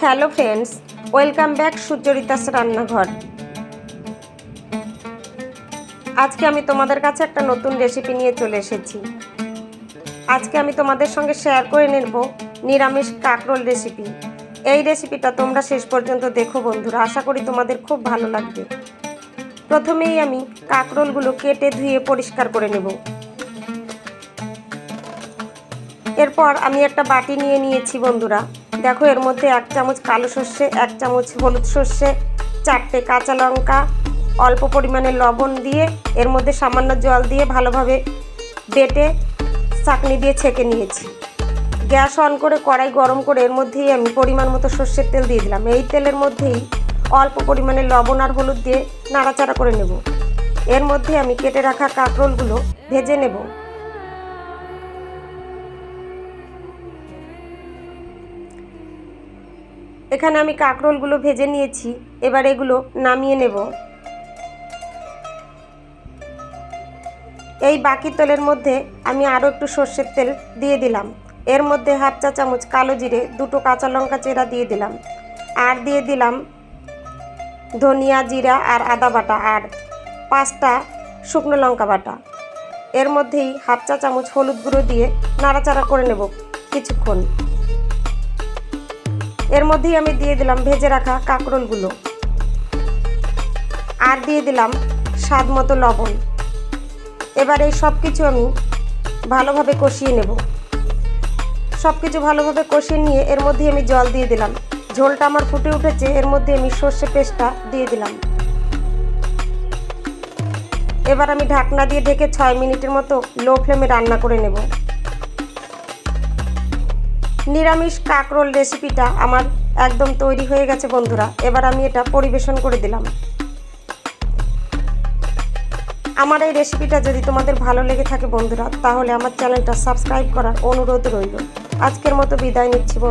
Hello friends, welcome back Sucharitas রান্নাঘর। আজকে আমি তোমাদের কাছে একটা নতুন রেসিপি নিয়ে চলে এসেছি। আজকে আমি তোমাদের সঙ্গে শেয়ার করে নেব নিরামিষ কাঁকরোল রেসিপি। এই রেসিপিটা তোমরা শেষ পর্যন্ত দেখো বন্ধুরা, আশা করি তোমাদের খুব ভালো লাগবে। প্রথমেই আমি কাঁকরোলগুলো কেটে ধুয়ে পরিষ্কার করে নেব। এরপর আমি একটা বাটি নিয়ে নিয়েছি বন্ধুরা। দেখো, এর মধ্যে 1 চামচ কালো সর্ষে, 1 চামচ হলুদ সর্ষে, 4টে কাঁচা লঙ্কা, অল্প পরিমাণে লবণ দিয়ে এর মধ্যে সামান্য জল দিয়ে ভালোভাবে বেটে ছাঁকনি দিয়ে ছেঁকে নিয়েছি। গ্যাস অন করে কড়াই গরম করে এর মধ্যেই আমি পরিমাণ মতো সর্ষের তেল দিয়ে দিলাম। এই তেলের মধ্যেই অল্প পরিমাণে লবণ আর হলুদ দিয়ে নাড়াচাড়া করে নেব। এর মধ্যে আমি কেটে রাখা কাঁকরোলগুলো ভেজে নেব। এখানে আমি কাঁকরোলগুলো ভেজে নিয়েছি, এবার এগুলো নামিয়ে নেব। এই বাকি তেলের মধ্যে আমি আরও একটু সর্ষের তেল দিয়ে দিলাম। এর মধ্যে 1/2 চা চামচ কালো জিরে, 2টো কাঁচা লঙ্কা চেরা দিয়ে দিলাম, আর দিয়ে দিলাম ধনিয়া, জিরা আর আদা বাটা, আর 5টা শুকনো লঙ্কা বাটা। এর মধ্যেই 1/2 চা চামচ হলুদ গুঁড়ো দিয়ে নাড়াচাড়া করে নেব কিছুক্ষণ। এর মধ্যেই আমি দিয়ে দিলাম ভেজে রাখা কাঁকরোলগুলো, আর দিয়ে দিলাম স্বাদ মতো লবণ। এবার এই সব কিছু আমি ভালোভাবে কষিয়ে নেব। সব কিছু ভালোভাবে কষিয়ে নিয়ে এর মধ্যে আমি জল দিয়ে দিলাম। ঝোলটা আমার ফুটে উঠেছে, এর মধ্যে আমি সর্ষে পেস্টটা দিয়ে দিলাম। এবার আমি ঢাকনা দিয়ে ঢেকে 6 মিনিটের মতো লো ফ্লেমে রান্না করে নেব। নিরামিষ কাঁকরোল রেসিপিটা আমার একদম তৈরি হয়ে গেছে বন্ধুরা। এবার আমি এটা পরিবেশন করে দিলাম। আমার এই রেসিপিটা যদি তোমাদের ভালো লেগে থাকে বন্ধুরা, তাহলে আমার চ্যানেলটা সাবস্ক্রাইব করার অনুরোধ রইল। আজকের মতো বিদায় নিচ্ছি বন্ধুরা।